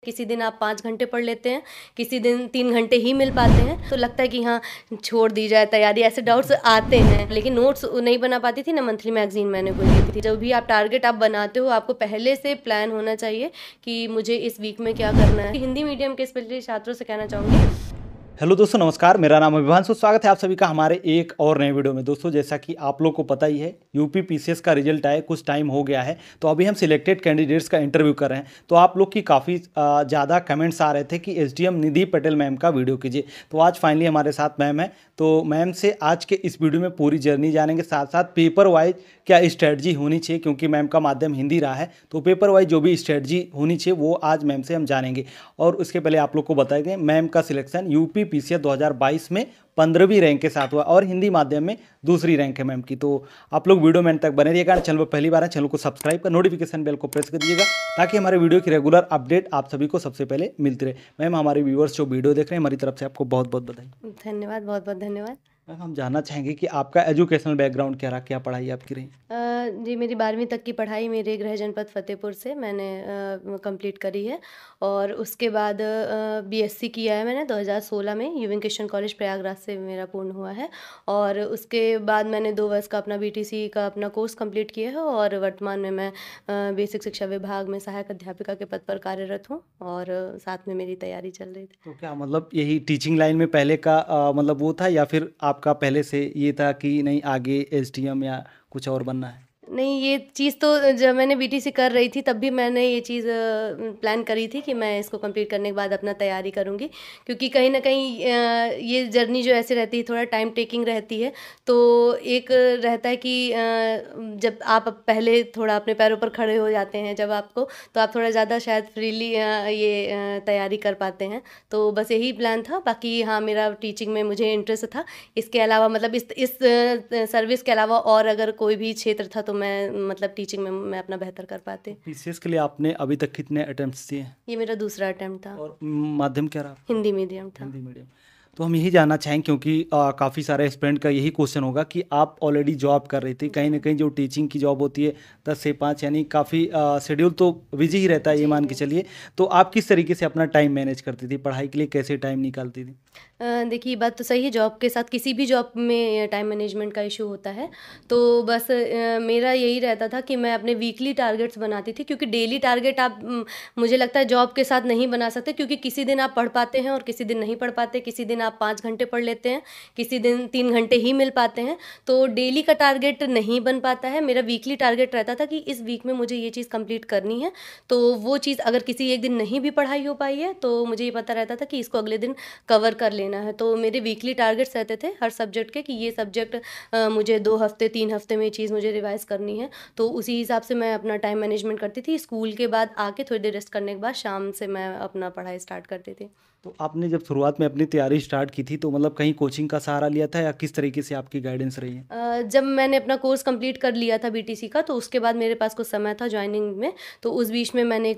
किसी दिन आप 5 घंटे पढ़ लेते हैं, किसी दिन 3 घंटे ही मिल पाते हैं, तो लगता है कि हाँ छोड़ दी जाए तैयारी, ऐसे डाउट्स आते हैं। लेकिन नोट्स नहीं बना पाती थी ना, मंथली मैगजीन मैंने कोई ली थी। जब भी आप टारगेट आप बनाते हो, आपको पहले से प्लान होना चाहिए कि मुझे इस वीक में क्या करना है। हिंदी मीडियम के स्पेशली छात्रों से कहना चाहूँगी। हेलो दोस्तों, नमस्कार। मेरा नाम अभिभांशु। स्वागत है आप सभी का हमारे एक और नए वीडियो में। दोस्तों, जैसा कि आप लोग को पता ही है, यूपी पीसीएस का रिजल्ट आए कुछ टाइम हो गया है, तो अभी हम सिलेक्टेड कैंडिडेट्स का इंटरव्यू कर रहे हैं। तो आप लोग की काफ़ी ज़्यादा कमेंट्स आ रहे थे कि एसडीएम निधि पटेल मैम का वीडियो कीजिए। तो आज फाइनली हमारे साथ मैम है, तो मैम से आज के इस वीडियो में पूरी जर्नी जानेंगे, साथ साथ पेपर वाइज क्या स्ट्रेटजी होनी चाहिए, क्योंकि मैम का माध्यम हिंदी रहा है। तो पेपर वाइज जो भी स्ट्रेटजी होनी चाहिए वो आज मैम से हम जानेंगे। और उसके पहले आप लोग को बता दें, मैम का सिलेक्शन यूपी पीसीएस 2022 में 15वीं रैंक के साथ हुआ और हिंदी माध्यम में दूसरी रैंक है मैम की। तो आप लोग वीडियो में अंत तक बने रहिएगा। चैनल पर पहली बार है, चैनल को सब्सक्राइब कर नोटिफिकेशन बेल को प्रेस कर दीजिएगा, ताकि हमारे वीडियो की रेगुलर अपडेट आप सभी को सबसे पहले मिलती रहे। मैम, हमारे व्यूअर्स जो वीडियो देख रहे हैं, हमारी तरफ से आपको बहुत बहुत बधाई। धन्यवाद, बहुत बहुत धन्यवाद। मैम, हम जानना चाहेंगे कि आपका एजुकेशनल बैकग्राउंड क्या रहा, क्या पढ़ाई आपकी रही? जी, मेरी 12वीं तक की पढ़ाई मेरे गृह जनपद फ़तेहपुर से मैंने कंप्लीट करी है। और उसके बाद बीएससी किया है मैंने 2016 में यूविंग क्रिश्चियन कॉलेज प्रयागराज से मेरा पूर्ण हुआ है। और उसके बाद मैंने 2 वर्ष का अपना बीटीसी का अपना कोर्स कंप्लीट किया है और वर्तमान में मैं बेसिक शिक्षा विभाग में सहायक अध्यापिका के पद पर कार्यरत हूँ और साथ में मेरी तैयारी चल रही थी। तो क्या मतलब यही टीचिंग लाइन में पहले का मतलब वो था, या फिर आपका पहले से ये था कि नहीं आगे एसडीएम या कुछ और बनना है? नहीं, ये चीज़ तो जब मैंने बीटीसी कर रही थी तब भी मैंने ये चीज़ प्लान करी थी कि मैं इसको कंप्लीट करने के बाद अपना तैयारी करूँगी, क्योंकि कहीं न कहीं ये जर्नी जो ऐसे रहती है थोड़ा टाइम टेकिंग रहती है। तो एक रहता है कि जब आप पहले थोड़ा अपने पैरों पर खड़े हो जाते हैं जब आपको, तो आप थोड़ा ज़्यादा शायद फ्रीली ये तैयारी कर पाते हैं। तो बस यही प्लान था। बाकी हाँ, मेरा टीचिंग में मुझे इंटरेस्ट था। इसके अलावा मतलब इस सर्विस के अलावा और अगर कोई भी क्षेत्र था तो मैं मतलब टीचिंग में मैं अपना बेहतर कर पाती। पीसीएस के लिए आपने अभी तक कितने अटेम्प्ट्स दिए? ये मेरा दूसरा अटेम्प्ट था। और माध्यम क्या रहा? हिंदी मीडियम था। हिंदी मीडियम। तो हम यही जानना चाहेंगे, क्योंकि काफ़ी सारे स्टूडेंट का यही क्वेश्चन होगा कि आप ऑलरेडी जॉब कर रही थी, कहीं ना कहीं जो टीचिंग की जॉब होती है 10 से 5, यानी काफ़ी शेड्यूल तो बिजी ही रहता है, ये मान के चलिए। तो आप किस तरीके से अपना टाइम मैनेज करती थी, पढ़ाई के लिए कैसे टाइम निकालती थी? देखिए, बात तो सही है, जॉब के साथ किसी भी जॉब में टाइम मैनेजमेंट का इशू होता है। तो बस मेरा यही रहता था कि मैं अपने वीकली टारगेट्स बनाती थी, क्योंकि डेली टारगेट आप मुझे लगता है जॉब के साथ नहीं बना सकते, क्योंकि किसी दिन आप पढ़ पाते हैं और किसी दिन नहीं पढ़ पाते। किसी दिन आप 5 घंटे पढ़ लेते हैं, किसी दिन 3 घंटे ही मिल पाते हैं। तो डेली का टारगेट नहीं बन पाता है। मेरा वीकली टारगेट रहता था कि इस वीक में मुझे ये चीज़ कंप्लीट करनी है। तो वो चीज़ अगर किसी एक दिन नहीं भी पढ़ाई हो पाई है तो मुझे ये पता रहता था कि इसको अगले दिन कवर कर लेना है। तो मेरे वीकली टारगेट्स रहते थे हर सब्जेक्ट के कि ये सब्जेक्ट मुझे 2 हफ्ते 3 हफ्ते में ये चीज़ मुझे रिवाइज करनी है। तो उसी हिसाब से मैं अपना टाइम मैनेजमेंट करती थी। स्कूल के बाद आके थोड़ी देर रेस्ट करने के बाद शाम से मैं अपना पढ़ाई स्टार्ट करती थी। तो आपने जब शुरुआत में अपनी तैयारी स्टार्ट की थी, तो मतलब कहीं कोचिंग का सहारा लिया था, या किस तरीके से आपकी गाइडेंस रही है? जब मैंने अपना कोर्स कंप्लीट कर लिया था बीटीसी का, तो उसके बाद मेरे पास कुछ समय था ज्वाइनिंग में। तो उस बीच में मैंने एक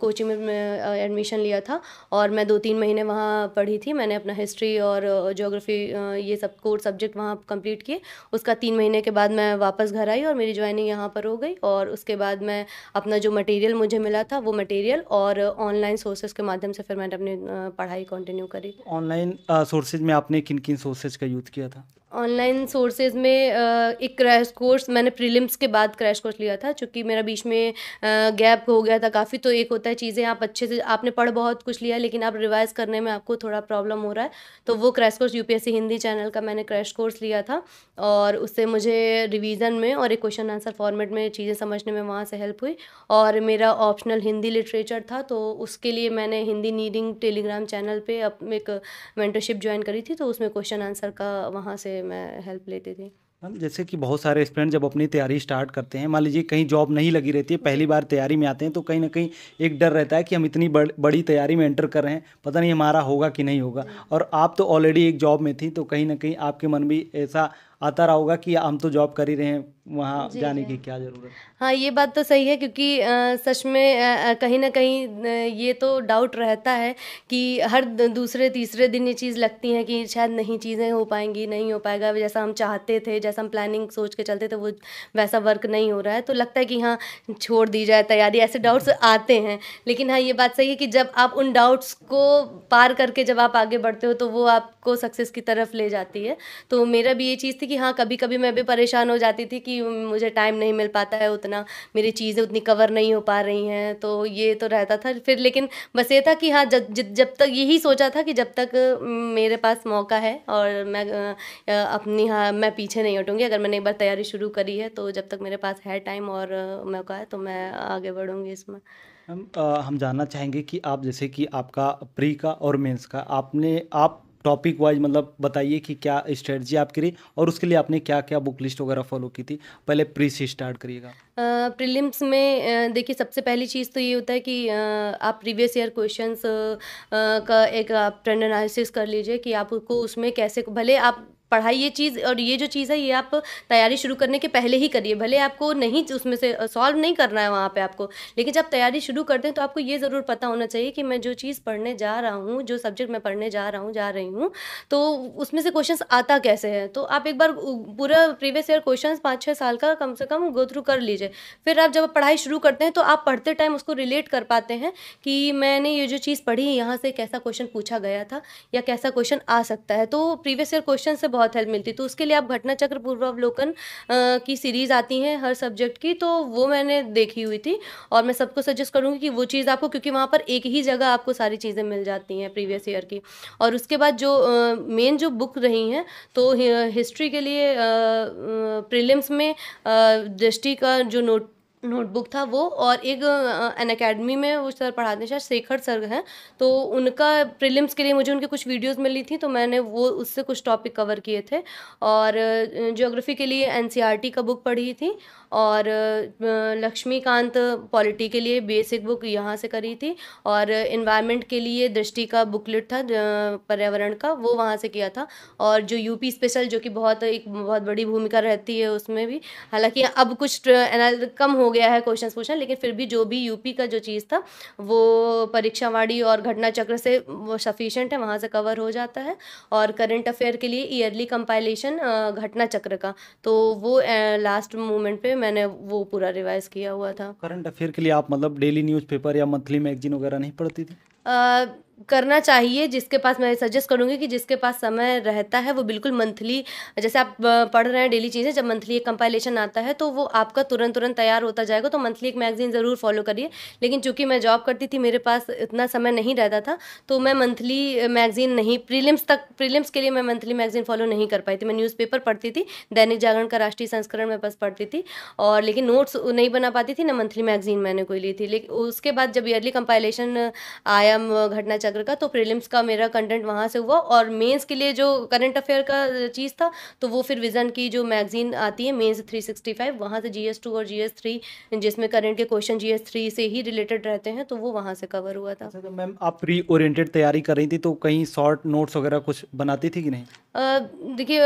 कोचिंग में एडमिशन लिया था और मैं 2-3 महीने वहाँ पढ़ी थी। मैंने अपना हिस्ट्री और ज्योग्राफी ये सब कोर सब्जेक्ट वहाँ कंप्लीट किए। उसका 3 महीने के बाद मैं वापस घर आई और मेरी ज्वाइनिंग यहाँ पर हो गई। और उसके बाद मैं अपना जो मटेरियल मुझे मिला था वो मटेरियल और ऑनलाइन सोर्सेज के माध्यम से फिर मैंने अपनी पढ़ाई कंटिन्यू करी। ऑनलाइन सोर्सेज में आपने किन किन सोर्सेज का यूज़ किया था? ऑनलाइन सोर्सेज में एक क्रैश कोर्स मैंने प्रीलिम्स के बाद क्रैश कोर्स लिया था, चूँकि मेरा बीच में गैप हो गया था काफ़ी। तो एक होता है चीज़ें आप अच्छे से आपने पढ़ बहुत कुछ लिया लेकिन आप रिवाइज़ करने में आपको थोड़ा प्रॉब्लम हो रहा है, तो वो crash course UPSC Hindi channel का मैंने क्रैश कोर्स लिया था। और उससे मुझे रिवीजन में और एक क्वेश्चन आंसर फॉर्मेट में चीज़ें समझने में वहाँ से हेल्प हुई। और मेरा ऑप्शनल हिंदी लिटरेचर था, तो उसके लिए मैंने हिंदी नीडिंग टेलीग्राम चैनल पे एक मेंटरशिप ज्वाइन करी थी, तो उसमें क्वेश्चन आंसर का वहाँ से मैं हेल्प लेती थी। मैम, जैसे कि बहुत सारे स्टूडेंट जब अपनी तैयारी स्टार्ट करते हैं, मान लीजिए कहीं जॉब नहीं लगी रहती है, पहली बार तैयारी में आते हैं, तो कहीं ना कहीं एक डर रहता है कि हम इतनी बड़ी तैयारी में एंटर कर रहे हैं, पता नहीं हमारा होगा कि नहीं होगा। और आप तो ऑलरेडी एक जॉब में थी, तो कहीं ना कहीं आपके मन में ऐसा आता रहा होगा कि हम तो जॉब कर ही रहे हैं, वहाँ जी जाने जी। की क्या ज़रूरत। हाँ, ये बात तो सही है क्योंकि सच में कहीं न कहीं ये तो डाउट रहता है कि हर दूसरे तीसरे दिन ये चीज़ लगती है कि शायद नहीं चीज़ें हो पाएँगी, नहीं हो पाएगा जैसा हम चाहते थे, जैसा हम प्लानिंग सोच के चलते थे वो वैसा वर्क नहीं हो रहा है। तो लगता है कि हाँ, छोड़ दी जाए तैयारी, ऐसे डाउट्स आते हैं। लेकिन हाँ, ये बात सही है कि जब आप उन डाउट्स को पार करके जब आप आगे बढ़ते हो तो वो आपको सक्सेस की तरफ ले जाती है। तो मेरा भी ये चीज़ थी कि हाँ, कभी-कभी मैं भी परेशान हो जाती थी कि मुझे टाइम नहीं मिल पाता है उतना, मेरी चीज़ें उतनी कवर नहीं हो पा रही हैं, तो ये तो रहता था। फिर लेकिन बस ये था कि हाँ, जब तक यही सोचा था कि जब तक मेरे पास मौका है और मैं अपनी हाँ, मैं पीछे नहीं हटूँगी। अगर मैंने एक बार तैयारी शुरू करी है, तो जब तक मेरे पास है टाइम और मौका है, तो मैं आगे बढ़ूँगी इसमें। हम जानना चाहेंगे कि आप जैसे कि आपका प्री का और मेंस का आप टॉपिक वाइज मतलब बताइए कि क्या स्ट्रेटजी आपकी रही और उसके लिए आपने क्या क्या बुक लिस्ट वगैरह फॉलो की थी। पहले प्री से स्टार्ट करिएगा। प्रीलिम्स में देखिए सबसे पहली चीज़ तो ये होता है कि आप प्रीवियस ईयर क्वेश्चंस का एक आप ट्रेंड एनालिसिस कर लीजिए कि आपको उसमें कैसे भले आप पढ़ाई ये चीज़ और ये जो चीज़ है ये आप तैयारी शुरू करने के पहले ही करिए, भले आपको नहीं उसमें से सॉल्व नहीं करना है वहाँ पे आपको, लेकिन जब तैयारी शुरू करते हैं तो आपको ये ज़रूर पता होना चाहिए कि मैं जो चीज़ पढ़ने जा रहा हूँ, जो सब्जेक्ट मैं पढ़ने जा रहा हूँ, जा रही हूँ, तो उसमें से क्वेश्चंस आता कैसे है। तो आप एक बार पूरा प्रीवियस ईयर क्वेश्चंस 5-6 साल का कम से कम गो थ्रू कर लीजिए। फिर आप जब पढ़ाई शुरू करते हैं तो आप पढ़ते टाइम उसको रिलेट कर पाते हैं कि मैंने ये जो चीज़ पढ़ी है यहाँ से कैसा क्वेश्चन पूछा गया था या कैसा क्वेश्चन आ सकता है। तो प्रीवियस ईयर क्वेश्चन से बहुत हेल्प मिलती है। तो उसके लिए आप घटना चक्र पूर्वावलोकन की सीरीज़ आती हैं हर सब्जेक्ट की, तो वो मैंने देखी हुई थी और मैं सबको सजेस्ट करूँगी कि वो चीज़ आपको, क्योंकि वहाँ पर एक ही जगह आपको सारी चीज़ें मिल जाती हैं प्रीवियस ईयर की। और उसके बाद जो मेन जो बुक रही हैं, तो हिस्ट्री के लिए प्रीलिम्स में दृष्टि का जो नोटबुक था वो, और एक अनअकैडमी में वो सर पढ़ाते हैं, शायद शेखर सर हैं, तो उनका प्रीलिम्स के लिए मुझे उनकी कुछ वीडियोस मिली थी, तो मैंने वो उससे कुछ टॉपिक कवर किए थे। और ज्योग्राफी के लिए एनसीईआरटी का बुक पढ़ी थी और लक्ष्मीकांत पॉलिटी के लिए बेसिक बुक यहाँ से करी थी और इन्वायरमेंट के लिए दृष्टि का बुकलेट था पर्यावरण का, वो वहाँ से किया था। और जो यूपी स्पेशल जो कि एक बहुत बड़ी भूमिका रहती है उसमें भी, हालांकि अब कुछ कम हो गया है क्वेश्चन पूछना, लेकिन फिर भी जो भी यूपी का जो चीज़ था वो परीक्षावाड़ी और घटना चक्र से वो सफिशिएंट है, वहाँ से कवर हो जाता है। और करंट अफेयर के लिए ईयरली कंपाइलेशन घटना चक्र का, तो वो लास्ट मोमेंट पे मैंने वो पूरा रिवाइज किया हुआ था। करंट अफेयर के लिए आप मतलब डेली न्यूज़पेपर या मंथली मैगजीन वगैरह नहीं पढ़ती थी? करना चाहिए जिसके पास, मैं सजेस्ट करूँगी कि जिसके पास समय रहता है वो बिल्कुल मंथली, जैसे आप पढ़ रहे हैं डेली चीज़ें, जब मंथली एक कंपाइलेशन आता है तो वो आपका तुरंत तैयार होता जाएगा, तो मंथली एक मैगजीन ज़रूर फॉलो करिए। लेकिन चूंकि मैं जॉब करती थी, मेरे पास इतना समय नहीं रहता था, तो मैं मंथली मैगजीन नहीं, प्रीलिम्स के लिए मैं मंथली मैगजीन फॉलो नहीं कर पाई थी। मैं न्यूज़पेपर पढ़ती थी, दैनिक जागरण का राष्ट्रीय संस्करण मैं बस पढ़ती थी, और लेकिन नोट्स नहीं बना पाती थी, ना मंथली मैगजीन मैंने कोई ली थी। लेकिन उसके बाद जब ईयरली कंपाइलेशन आया घटना चक्र का, तो प्रीलिम्स का मेरा कंटेंट वहाँ से हुआ। और मेंस के लिए जो करंट अफेयर का चीज़ था, तो वो फिर विजन की जो मैगजीन आती है मेंस 365, वहाँ से GS2 और GS3, जिसमें करंट के क्वेश्चन GS3 से ही रिलेटेड रहते हैं, तो वो वहाँ से कवर हुआ था। अच्छा, तो मैम आप प्री ओरिएंटेड तैयारी कर रही थी, तो कहीं शॉर्ट नोट्स वगैरह कुछ बनाती थी कि नहीं? देखिए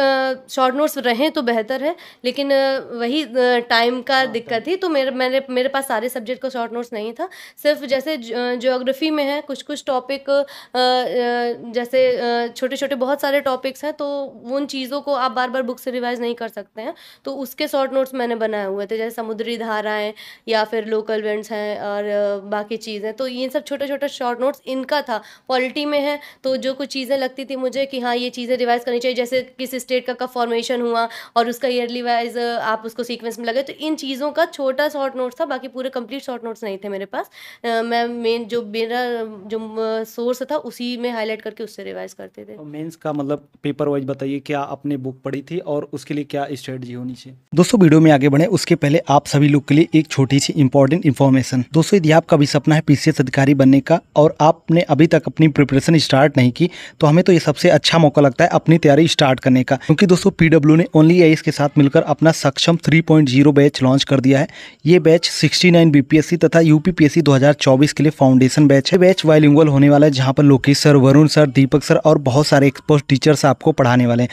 शॉर्ट नोट्स रहें तो बेहतर है, लेकिन वही टाइम का दिक्कत थी, तो मेरे पास सारे सब्जेक्ट का शॉर्ट नोट्स नहीं था। सिर्फ जैसे ज्योग्राफी में है कुछ टॉपिक, जैसे छोटे छोटे बहुत सारे टॉपिक्स हैं, तो उन चीज़ों को आप बार बार बुक से रिवाइज नहीं कर सकते हैं, तो उसके शॉर्ट नोट्स मैंने बनाए हुए थे, जैसे समुद्री धाराएं या फिर लोकल इवेंट्स हैं और बाकी चीज़ें, तो ये सब छोटे छोटे शॉर्ट नोट्स इनका था। पॉलिटी में है तो जो कुछ चीज़ें लगती थी मुझे कि हाँ ये चीज़ें रिवाइज करनी चाहिए, जैसे किस स्टेट का कब फॉर्मेशन हुआ और उसका ईयरली वाइज आप उसको सीक्वेंस में लगे, तो इन चीज़ों का छोटा शॉर्ट नोट्स था, बाकी पूरे कंप्लीट शॉर्ट नोट्स नहीं थे मेरे पास। मैं मेरा जो सोर्स था उसी में हाईलाइट करके उससे रिवाइज करते थे। मेंस का मतलब पेपर वाइज बताइए, क्या आपने बुक पढ़ी थी और उसके लिए क्या स्ट्रेटजी होनी चाहिए? दोस्तों वीडियो में आगे बढ़े उसके पहले आप सभी लोग के लिए एक छोटी सी इंपॉर्टेंट इन्फॉर्मेशन। दोस्तों यदि आपका भी सपना है PCS अधिकारी बनने का और आपने अभी तक अपनी प्रिपरेशन स्टार्ट नहीं की, तो हमें तो ये सबसे अच्छा मौका लगता है अपनी तैयारी स्टार्ट करने का, क्योंकि दोस्तों PW ने ओनली AIS के साथ मिलकर अपना सक्षम 3.0 बैच लॉन्च कर दिया है। ये बैच 69 BPSC तथा UPPSC 2024 के लिए फाउंडेशन बैच है। बैच बाइलिंगुअल होने वाला है, जहाँ पर लोकेश सर, वरुण सर, दीपक सर और बहुत सारे एक्सपर्ट टीचर्स आपको पढ़ाने वाले हैं।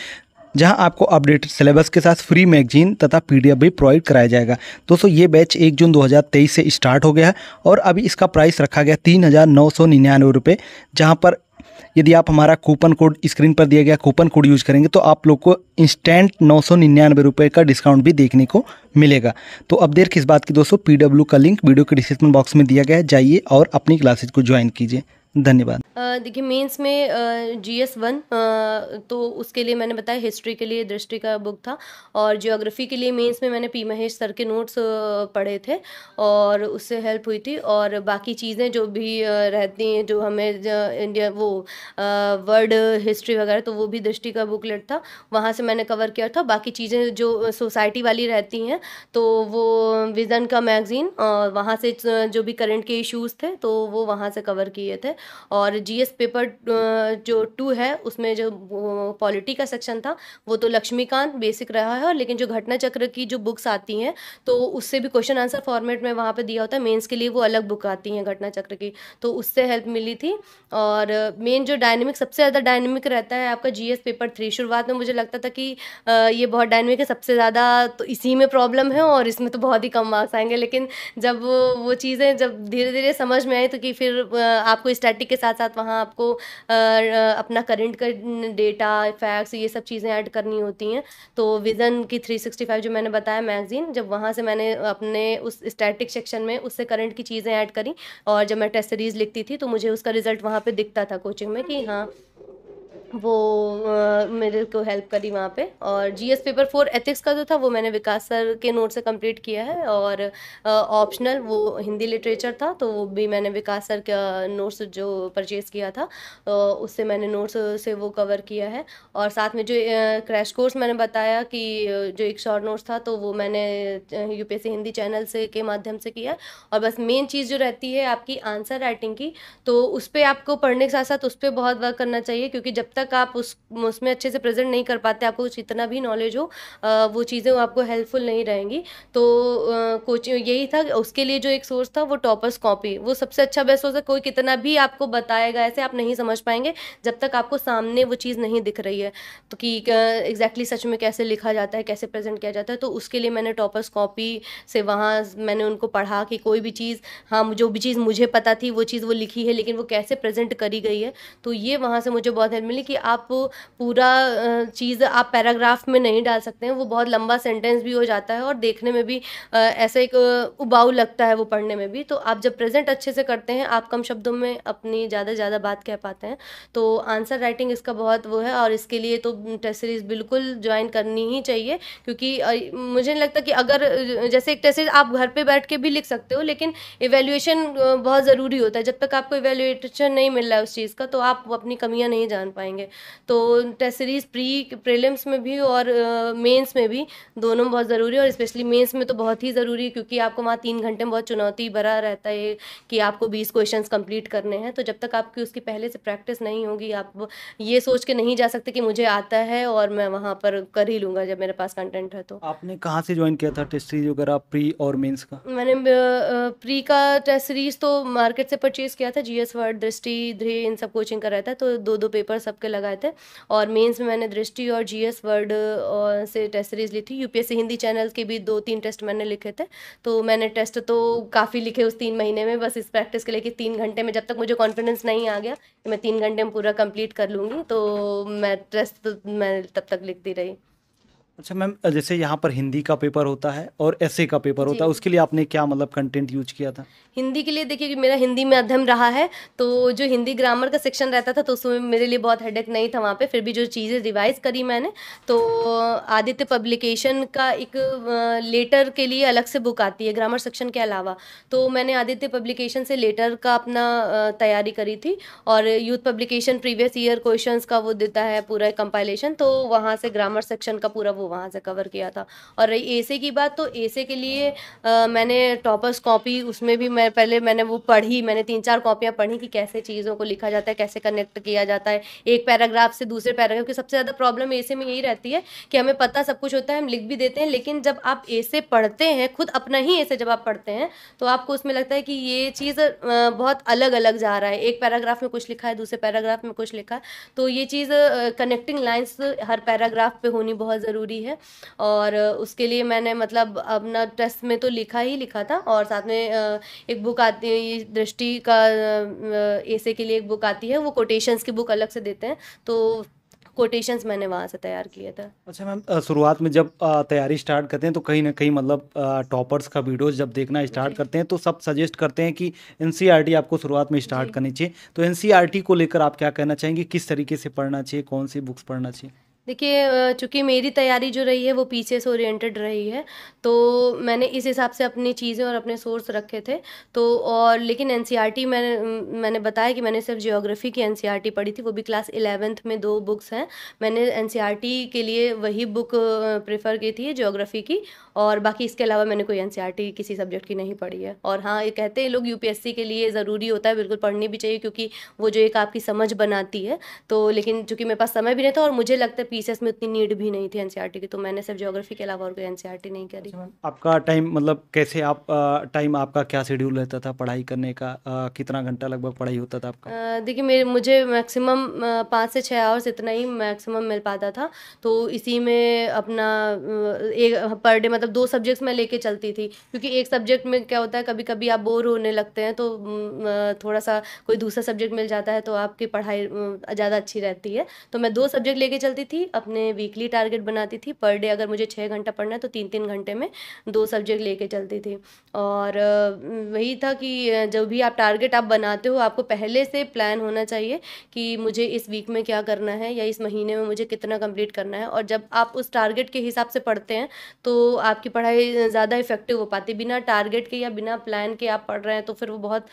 जहां आपको अपडेटेड सिलेबस के साथ फ्री मैगजीन तथा पीडीएफ भी प्रोवाइड कराया जाएगा। दोस्तों ये बैच 1 जून 2023 से स्टार्ट हो गया है और अभी इसका प्राइस रखा गया 3,999 रुपये, जहां पर यदि आप हमारा कूपन कोड स्क्रीन पर दिया गया कूपन कोड यूज करेंगे तो आप लोग को इंस्टेंट 999 रुपये का डिस्काउंट भी देखने को मिलेगा। तो अब देर किस बात की दोस्तों, पीडब्ल्यू का लिंक वीडियो के डिस्क्रिप्शन बॉक्स में दिया गया है, जाइए और अपनी क्लासेज को ज्वाइन कीजिए। धन्यवाद। देखिए मेंस में GS1 तो उसके लिए मैंने बताया हिस्ट्री के लिए दृष्टि का बुक था, और ज्योग्राफी के लिए मेंस में मैंने पी महेश सर के नोट्स पढ़े थे और उससे हेल्प हुई थी। और बाकी चीज़ें जो भी रहती हैं जो हमें इंडिया वो वर्ल्ड हिस्ट्री वगैरह, तो वो भी दृष्टि का बुकलेट था, वहाँ से मैंने कवर किया था। बाकी चीज़ें जो सोसाइटी वाली रहती हैं तो वो विज़न का मैगज़ीन, और वहाँ से जो भी करंट के इश्यूज़ थे तो वो वहाँ से कवर किए थे। और GS पेपर जो 2 है उसमें जो पॉलिटी का सेक्शन था वो तो लक्ष्मीकांत बेसिक रहा है, और लेकिन जो घटना चक्र की जो बुक्स आती हैं तो उससे भी क्वेश्चन आंसर फॉर्मेट में वहाँ पे दिया होता है। मेंस के लिए वो अलग बुक आती हैं घटना चक्र की, तो उससे हेल्प मिली थी। और मेन जो डायनेमिक सबसे ज़्यादा डायनेमिक रहता है आपका GS पेपर 3। शुरुआत में मुझे लगता था कि ये बहुत डायनेमिक है, सबसे ज़्यादा तो इसी में प्रॉब्लम है और इसमें तो बहुत ही कम मार्क्स आएंगे, लेकिन जब वो चीज़ें जब धीरे धीरे समझ में आई तो कि फिर आपको स्टैटिक के साथ साथ वहाँ आपको अपना करंट का डेटा फैक्ट्स ये सब चीज़ें ऐड करनी होती हैं। तो विज़न की 365 जो मैंने बताया मैगज़ीन, जब वहाँ से मैंने अपने उस स्टैटिक सेक्शन में उससे करंट की चीज़ें ऐड करी, और जब मैं टेस्ट सीरीज़ लिखती थी तो मुझे उसका रिज़ल्ट वहाँ पे दिखता था कोचिंग में कि हाँ वो मेरे को हेल्प करी वहाँ पे। और GS पेपर 4 एथिक्स का जो था वो मैंने विकास सर के नोट से कंप्लीट किया है, और ऑप्शनल वो हिंदी लिटरेचर था तो वो भी मैंने विकास सर का नोट्स जो परचेज़ किया था उससे मैंने नोट्स से वो कवर किया है। और साथ में जो क्रैश कोर्स मैंने बताया कि जो एक शॉर्ट नोट्स था तो वो मैंने UPSC हिंदी चैनल से के माध्यम से किया। और बस मेन चीज़ जो रहती है आपकी आंसर राइटिंग की, तो उस पर आपको पढ़ने के साथ साथ उस पर बहुत वर्क करना चाहिए, क्योंकि जब तक आप उसमें अच्छे से प्रेजेंट नहीं कर पाते, आपको जितना भी नॉलेज हो वो चीज़ें आपको हेल्पफुल नहीं रहेंगी। तो कोचिंग यही था, उसके लिए जो एक सोर्स था वो टॉपर्स कॉपी, वो सबसे अच्छा बेस्ट सोर्स है। कोई कितना भी आपको बताएगा ऐसे आप नहीं समझ पाएंगे जब तक आपको सामने वो चीज़ नहीं दिख रही है, तो कि एग्जैक्टली सच में कैसे लिखा जाता है, कैसे प्रेजेंट किया जाता है। तो उसके लिए मैंने टॉपर्स कॉपी से वहाँ मैंने उनको पढ़ा कि कोई भी चीज़, हाँ जो भी चीज़ मुझे पता थी वो चीज़ वो लिखी है, लेकिन वो कैसे प्रेजेंट करी गई है। तो ये वहाँ से मुझे बहुत हेल्प मिली कि आप पूरा चीज़ आप पैराग्राफ में नहीं डाल सकते हैं, वो बहुत लंबा सेंटेंस भी हो जाता है और देखने में भी ऐसा एक उबाऊ लगता है वो पढ़ने में भी। तो आप जब प्रेजेंट अच्छे से करते हैं, आप कम शब्दों में अपनी ज़्यादा ज़्यादा बात कह पाते हैं। तो आंसर राइटिंग इसका बहुत वो है, और इसके लिए तो टेस्ट सीरीज़ बिल्कुल ज्वाइन करनी ही चाहिए, क्योंकि मुझे नहीं लगता कि अगर जैसे एक टेस्ट सीरीज़ आप घर पे बैठ के भी लिख सकते हो, लेकिन इवैल्यूएशन बहुत ज़रूरी होता है। जब तक आपको इवैल्यूएशन नहीं मिल रहा है उस चीज़ का, तो आप अपनी कमियां नहीं जान पाएंगे। तो टेस्ट सीरीज़ प्रीलिम्स में भी और मेंस में भी दोनों बहुत ज़रूरी है, और स्पेशली मेंस में तो बहुत ही ज़रूरी है, क्योंकि आपको वहाँ 3 घंटे में बहुत चुनौती भरा रहता है कि आपको 20 क्वेश्चंस कंप्लीट करने हैं। तो जब तक आपकी उसकी पहले से प्रैक्टिस नहीं होगी, आप ये सोच के नहीं जा सकते कि मुझे आता है और मैं वहाँ पर कर ही लूँगा जब मेरे पास कंटेंट है। तो आपने कहाँ से ज्वाइन किया था टेस्ट सीरीज वगैरह, प्री और मेंस का? मैंने प्री का टेस्ट सीरीज़ तो मार्केट से परचेज़ किया था, GS वर्ड, दृष्टि, ध्रुव, इन सब कोचिंग का रहता है, तो 2-2 पेपर सबके लगाए थे। और मेंस में मैंने दृष्टि और GS वर्ड से टेस्ट सीरीज़ ली थी। UPSC हिंदी चैनल के भी 2-3 टेस्ट मैंने लिखे थे। तो मैंने टेस्ट तो काफ़ी लिखे उस 3 महीने में, बस इस प्रैक्टिस के लिए कि 3 घंटे में, जब तक मुझे कॉन्फिडेंस नहीं आ गया कि मैं 3 घंटे में पूरा कंप्लीट कर लूँगी, तो मैं टेस्ट तो मैं तब तक लिखती रही। अच्छा मैम, जैसे यहाँ पर हिंदी का पेपर होता है और ऐसे का पेपर होता है, जी। उसके लिए आपने क्या मतलब कंटेंट यूज किया था? हिंदी के लिए देखिए कि मेरा हिंदी में अध्ययन रहा है, तो जो हिंदी ग्रामर का सेक्शन रहता था तो उसमें मेरे लिए बहुत हेडेक नहीं था वहाँ पे। फिर भी जो चीज़ें रिवाइज करी मैंने, तो आदित्य पब्लिकेशन का एक लेटर के लिए अलग से बुक आती है ग्रामर सेक्शन के अलावा, तो मैंने आदित्य पब्लिकेशन से लेटर का अपना तैयारी करी थी। और youth publication previous year questions का वो देता है पूरा कंपाइलेशन, तो वहाँ से ग्रामर सेक्शन का पूरा वो वहाँ से कवर किया था। और रही एसे की बात, तो एसे के लिए मैंने टॉपर्स कॉपी, उसमें भी मैंने वो पढ़ी, मैंने 3-4 कॉपियाँ पढ़ी कि कैसे चीज़ों को लिखा जाता है, कैसे कनेक्ट किया जाता है एक पैराग्राफ से दूसरे पैराग्राफ की। सबसे ज़्यादा प्रॉब्लम ऐसे में यही रहती है कि हमें पता सब कुछ होता है, हम लिख भी देते हैं, लेकिन जब आप ऐसे पढ़ते हैं, खुद अपना ही ऐसे जब आप पढ़ते हैं, तो आपको उसमें लगता है कि ये चीज़ बहुत अलग-अलग जा रहा है। एक पैराग्राफ में कुछ लिखा है, दूसरे पैराग्राफ में कुछ लिखा है, तो ये चीज़ कनेक्टिंग लाइन्स हर पैराग्राफ पे होनी बहुत ज़रूरी है। और उसके लिए मैंने मतलब अपना टेस्ट में तो लिखा ही लिखा था, और साथ में एक बुक आती है, ये दृष्टि का ऐसे के लिए एक बुक आती है, वो कोटेशंस की बुक अलग से देते हैं, तो कोटेशंस मैंने वहाँ से तैयार किया था। अच्छा मैम, शुरुआत में जब तैयारी स्टार्ट करते हैं तो कहीं ना कहीं मतलब टॉपर्स का वीडियोस जब देखना स्टार्ट करते हैं तो सब सजेस्ट करते हैं कि एनसीईआरटी आपको शुरुआत में स्टार्ट करनी चाहिए। तो एनसीईआरटी को लेकर आप क्या कहना चाहेंगे, किस तरीके से पढ़ना चाहिए, कौन सी बुक्स पढ़ना चाहिए? देखिए, चूँकि मेरी तैयारी जो रही है वो पीसीएस ओरिएंटेड रही है, तो मैंने इस हिसाब से अपनी चीज़ें और अपने सोर्स रखे थे। तो और लेकिन एनसीईआरटी मैंने बताया कि मैंने सिर्फ ज्योग्राफी की एनसीईआरटी पढ़ी थी, वो भी क्लास 11th में 2 बुक्स हैं। मैंने एनसीईआरटी के लिए वही बुक प्रेफ़र की थी ज्योग्राफी की, और बाकी इसके अलावा मैंने कोई एनसीईआरटी किसी सब्जेक्ट की नहीं पढ़ी है। और हाँ, ये कहते हैं लोग यूपीएससी के लिए ज़रूरी होता है, बिल्कुल पढ़नी भी चाहिए, क्योंकि वो जो एक आपकी समझ बनाती है। तो लेकिन चूँकि मेरे पास समय भी नहीं था और मुझे लगता है पीसीएस में उतनी नीड भी नहीं थी एनसीईआरटी की, तो मैंने सिर्फ ज्योग्राफी के अलावा और कोई एनसीईआरटी नहीं करी। अच्छा मैम, आपका टाइम मतलब कैसे आप टाइम आपका क्या शेड्यूल रहता था पढ़ाई करने का, कितना घंटा लगभग पढ़ाई होता था आपका? देखिए, मुझे मैक्सिमम 5 से 6 आवर्स इतना ही मैक्सिमम मिल पाता था, तो इसी में अपना एक पर डे मतलब 2 सब्जेक्ट्स मैं लेके चलती थी, क्योंकि एक सब्जेक्ट में क्या होता है, कभी-कभी आप बोर होने लगते हैं, तो थोड़ा-सा कोई दूसरा सब्जेक्ट मिल जाता है तो आपकी पढ़ाई ज़्यादा अच्छी रहती है। तो मैं 2 सब्जेक्ट लेके चलती थी, अपने वीकली टारगेट बनाती थी, पर डे अगर मुझे 6 घंटा पढ़ना है तो 3-3 घंटे में 2 सब्जेक्ट लेके चलती थी। और वही था कि जब भी आप टारगेट आप बनाते हो, आपको पहले से प्लान होना चाहिए कि मुझे इस वीक में क्या करना है या इस महीने में मुझे कितना कंप्लीट करना है। और जब आप उस टारगेट के हिसाब से पढ़ते हैं तो आपकी पढ़ाई ज़्यादा इफेक्टिव हो पाती है। बिना टारगेट के या बिना प्लान के आप पढ़ रहे हैं तो फिर वो बहुत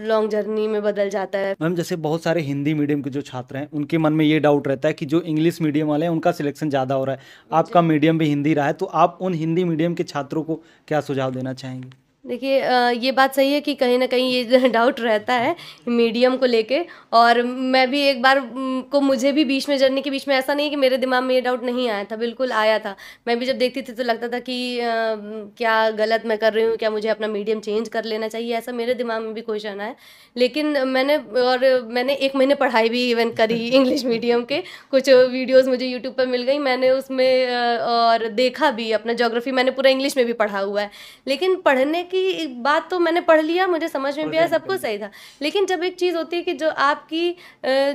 लॉन्ग जर्नी में बदल जाता है। मैम, जैसे बहुत सारे हिंदी मीडियम के जो छात्र हैं उनके मन में ये डाउट रहता है कि जो इंग्लिश मीडियम वाले हैं उनका सिलेक्शन ज़्यादा हो रहा है, आपका मीडियम भी हिंदी रहा है, तो आप उन हिंदी मीडियम के छात्रों को क्या सुझाव देना चाहेंगे? देखिए, ये बात सही है कि कहीं न कहीं ये डाउट रहता है मीडियम को लेके, और मैं भी एक बार को मुझे भी बीच में जर्नी के बीच में ऐसा नहीं है कि मेरे दिमाग में ये डाउट नहीं आया था, बिल्कुल आया था। मैं भी जब देखती थी तो लगता था कि क्या गलत मैं कर रही हूँ? क्या मुझे अपना मीडियम चेंज कर लेना चाहिए? ऐसा मेरे दिमाग में भी क्वेश्चन आया। लेकिन मैंने 1 महीने पढ़ाई भी इवन करी इंग्लिश मीडियम के, कुछ वीडियोज़ मुझे यूट्यूब पर मिल गई, मैंने उसमें और देखा भी, अपना ज्योग्राफी मैंने पूरा इंग्लिश में भी पढ़ा हुआ है। लेकिन पढ़ने की एक बात तो मैंने पढ़ लिया, मुझे समझ में भी आया, सब कुछ सही था। लेकिन जब एक चीज़ होती है कि जो आपकी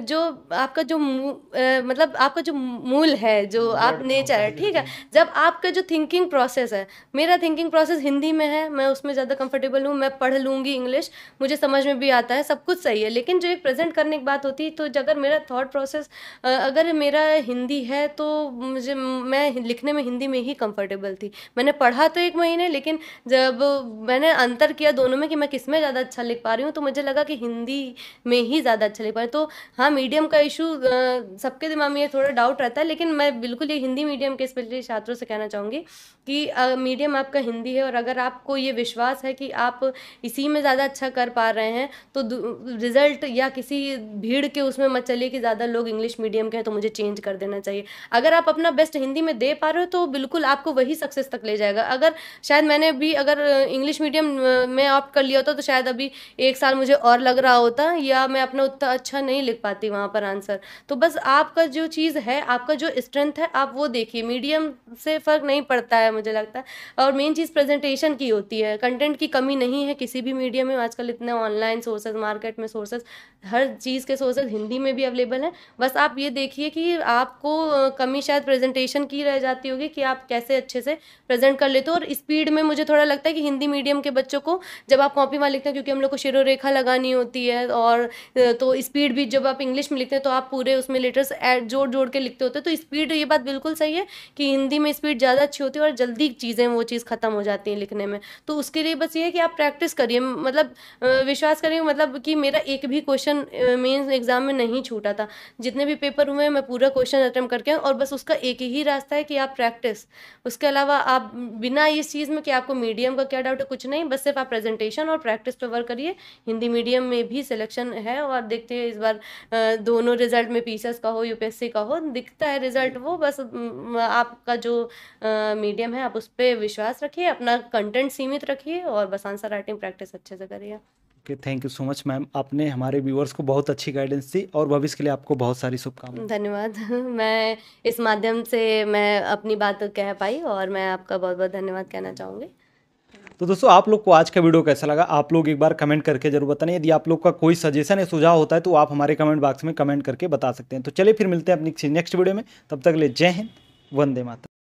जो आपका जो मतलब आपका जो मूल है, जो आप नेचर है, ठीक है? जब आपका जो थिंकिंग प्रोसेस है, मेरा थिंकिंग प्रोसेस हिंदी में है, मैं उसमें ज़्यादा कंफर्टेबल हूँ, मैं पढ़ लूँगी इंग्लिश, मुझे समझ में भी आता है, सब कुछ सही है। लेकिन जो एक प्रेज़ेंट करने की बात होती है, तो अगर मेरा थॉट प्रोसेस अगर मेरा हिंदी है, तो मैं लिखने में हिंदी में ही कंफर्टेबल थी। मैंने पढ़ा तो 1 महीने, लेकिन जब मैंने अंतर किया दोनों में कि मैं किस में ज़्यादा अच्छा लिख पा रही हूँ, तो मुझे लगा कि हिंदी में ही ज़्यादा अच्छा लिख पा रही हूँ। तो हाँ, मीडियम का इशू सबके दिमाग में ये थोड़ा डाउट रहता है, लेकिन मैं बिल्कुल ये हिंदी मीडियम के स्पेशली छात्रों से कहना चाहूँगी कि मीडियम आपका हिंदी है, और अगर आपको ये विश्वास है कि आप इसी में ज़्यादा अच्छा कर पा रहे हैं, तो रिजल्ट या किसी भीड़ के उसमें मत चलिए कि ज़्यादा लोग इंग्लिश मीडियम के हैं तो मुझे चेंज कर देना चाहिए। अगर आप अपना बेस्ट हिंदी में दे पा रहे हो तो बिल्कुल आपको वही सक्सेस तक ले जाएगा। अगर शायद मैंने भी अगर इंग्लिश मीडियम में ऑप्ट कर लिया होता तो शायद अभी 1 साल मुझे और लग रहा होता, या मैं अपना उतना अच्छा नहीं लिख पाती वहाँ पर आंसर। तो बस आपका जो चीज़ है, आपका जो स्ट्रेंथ है, आप वो देखिए, मीडियम से फ़र्क नहीं पड़ता है मुझे लगता है। और मेन चीज़ प्रेजेंटेशन की होती है, कंटेंट की कमी नहीं है किसी भी मीडियम में। आजकल इतने ऑनलाइन सोर्सेज, मार्केट में सोर्सेज, हर चीज़ के सोर्सेज हिंदी में भी अवेलेबल हैं। बस आप ये देखिए कि आपको कमी शायद प्रेजेंटेशन की रह जाती होगी कि आप कैसे अच्छे से प्रेजेंट कर लेते हो। और स्पीड में मुझे थोड़ा लगता है कि हिंदी मीडियम के बच्चों को जब आप कॉपी में लिखते हैं, क्योंकि हम लोग को शिरोरेखा लगानी होती है, और तो स्पीड भी जब आप इंग्लिश में लिखते हैं तो आप पूरे उसमें लेटर्स ऐड जोड़ जोड़ के लिखते होते हैं, तो स्पीड, ये बात बिल्कुल सही है कि हिंदी में स्पीड ज़्यादा अच्छी होती है और जल्दी चीज़ें वो चीज़ ख़त्म हो जाती हैं लिखने में। तो उसके लिए बस ये है कि आप प्रैक्टिस करिए, मतलब विश्वास करिए, मतलब कि मेरा एक भी क्वेश्चन मेंस एग्जाम में नहीं छूटा था। जितने भी पेपर हुए मैं पूरा क्वेश्चन अटेम्प्ट करके, और बस उसका एक ही रास्ता है कि आप प्रैक्टिस। उसके अलावा आप बिना इस चीज़ में कि आपको मीडियम का क्या डाउट है, कुछ नहीं, बस सिर्फ आप प्रेजेंटेशन और प्रैक्टिस पे वर्क करिए। हिंदी मीडियम में भी सिलेक्शन है और देखते हैं इस बार दोनों रिजल्ट में पीसीएस का हो यूपीएससी का हो, दिखता है रिजल्ट वो, बस आपका जो मीडियम है आप उस पर विश्वास रखिए, अपना कंटेंट सीमित रखिए और बस आंसर राइटिंग प्रैक्टिस अच्छे से करिए। Okay, thank you so much ma'am, आपने हमारे व्यूअर्स को बहुत अच्छी गाइडेंस दी और भविष्य के लिए आपको बहुत सारी शुभकामनाएं। धन्यवाद। मैं इस माध्यम से मैं अपनी बात कह पाई और मैं आपका बहुत बहुत धन्यवाद कहना चाहूँगी। तो दोस्तों, आप लोग को आज का वीडियो कैसा लगा, आप लोग एक बार कमेंट करके जरूर बताएं। यदि आप लोग का कोई सजेशन या सुझाव होता है तो आप हमारे कमेंट बॉक्स में कमेंट करके बता सकते हैं। तो चलिए फिर मिलते हैं अपनी नेक्स्ट वीडियो में, तब तक के लिए जय हिंद, वंदे मातरम।